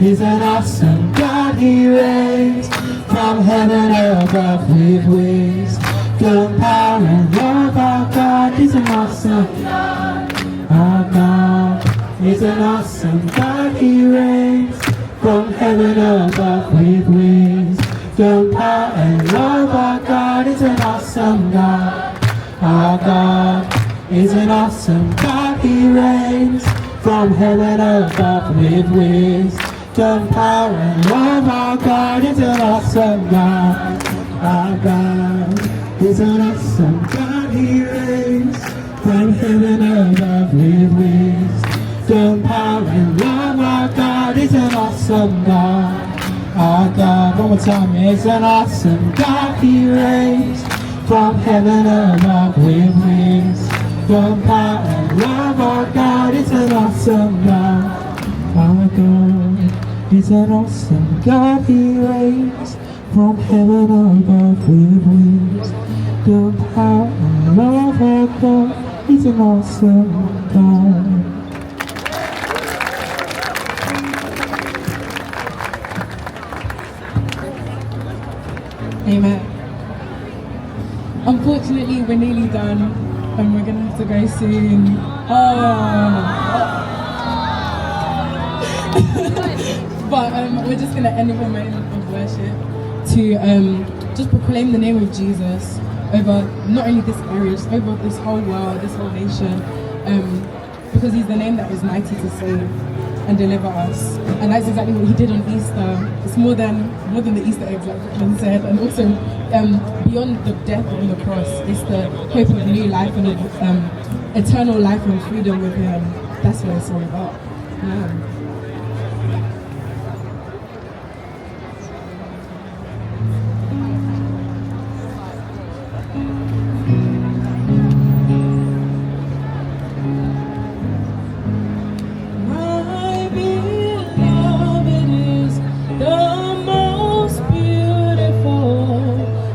He's an awesome God, He reigns from heaven above with wings. The power and love, our God is an awesome God. Our God is an awesome God, He reigns from heaven above with wings. The power and love, our God is an awesome God. Our God is an awesome God, He reigns from heaven above with wings. The power and love, our God is an awesome God. Our God is an awesome God, He reigns from heaven above with wings. The power and love, our God is an awesome God. Our God, one more time, is an awesome God, He reigns from heaven above with wings. The power and love, our God is an awesome God. Our God is an awesome God, He reigns from heaven above with wings. The power and love, our God is an awesome God. Amen. Unfortunately, we're nearly done, and we're gonna have to go soon. But we're just gonna end with a moment of worship to just proclaim the name of Jesus over not only this area, just over this whole world, this whole nation, because He's the name that is mighty to save and deliver us. And that's exactly what He did on Easter. It's more than the Easter eggs, like Richard said, and also beyond the death on the cross, it's the hope of new life and of eternal life and freedom with Him. That's what it's all about. Yeah.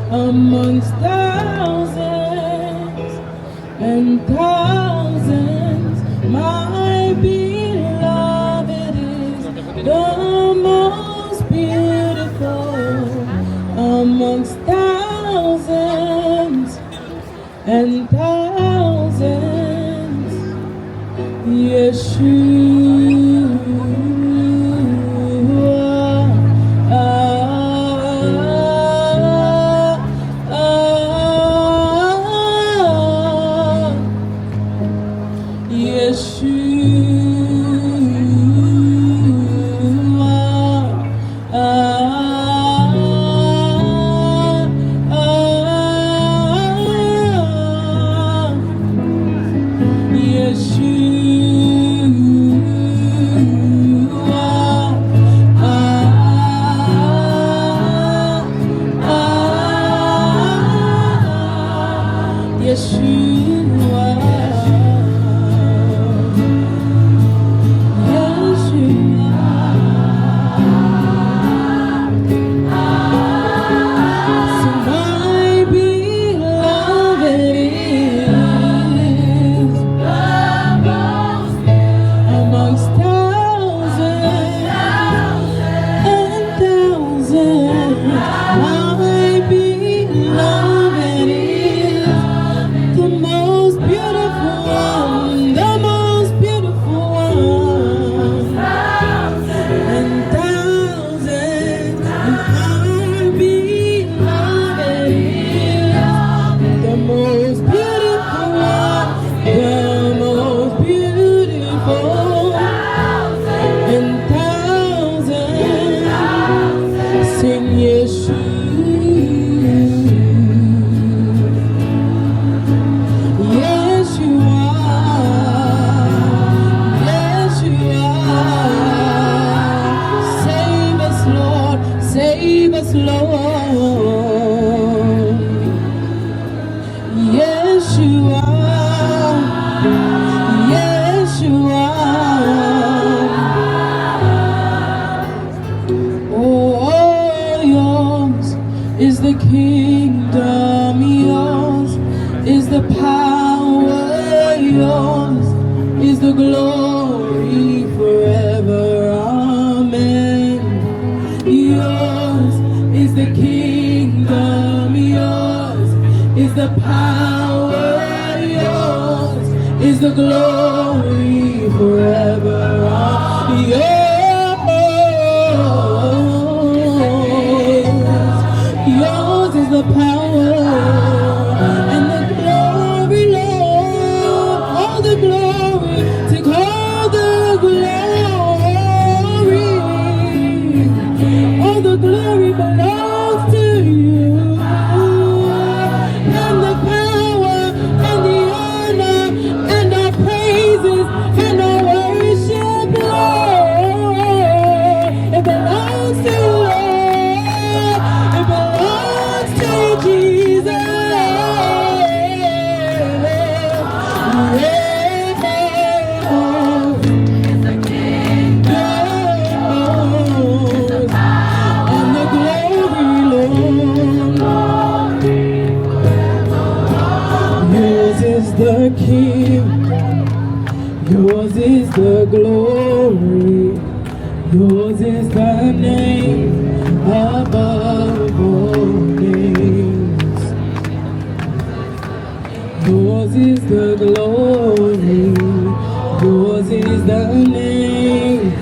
Amongst thousands and thousands, my beloved glory forever are yours. Yours is the power and the glory, Lord. All the glory, take all the glory. All the glory belongs to you. And the power and the honor and our praises and our worship, Lord. It belongs to you, Lord. It belongs to Jesus. The kingdom, yours is the glory, yours is the name above all names. Yours is the glory, yours is the name,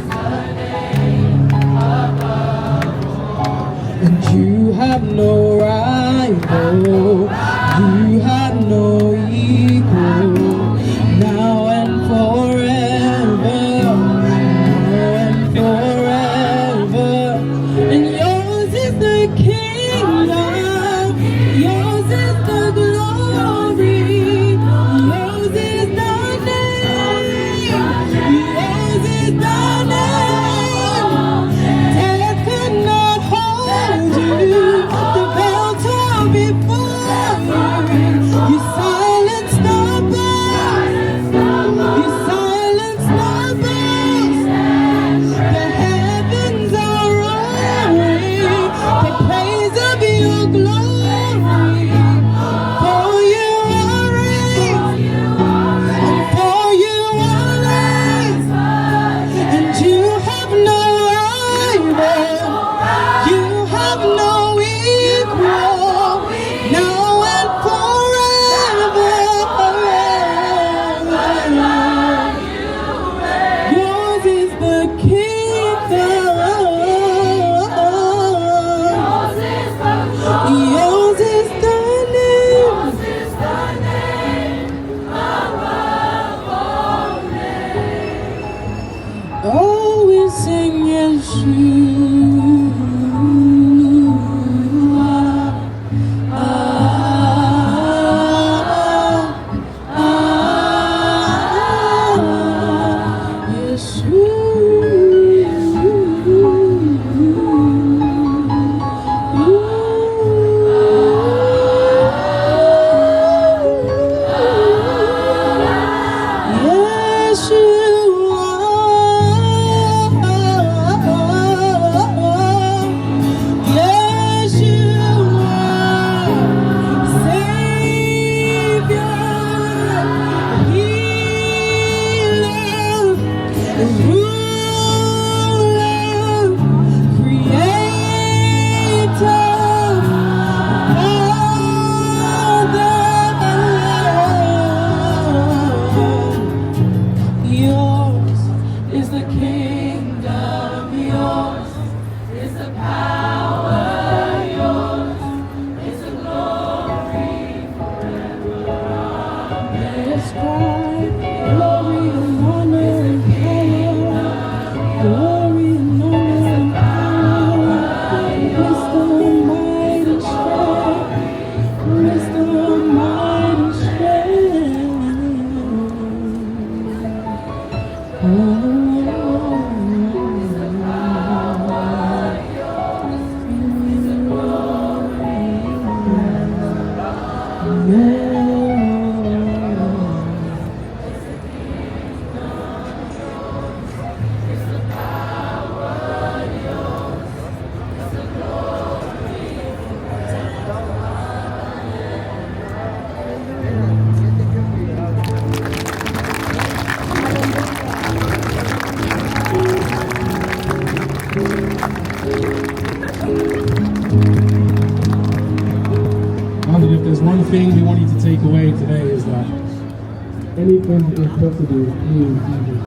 and you have no rival, you have no equal, now and forever, and yours is the kingdom, yours is the glory, yours is the name, yours is the name. Death could not hold you, the veil tore before you. You silenced the voice. You silenced the voice. The heavens are roaring the praise of your glory. For you are raised, and for you are raised, and you have no rival. You have no equal. Now and forever. Yours is the kingdom. Yours is the name. Oh, we sing yours is the kingdom, yours is the power, yours is the glory forever. Let us cry, glory and honor and power, glory and honor and power, wisdom, might and strength, wisdom, might and strength. If there's one thing we want you to take away today is that Anything is possible through Jesus.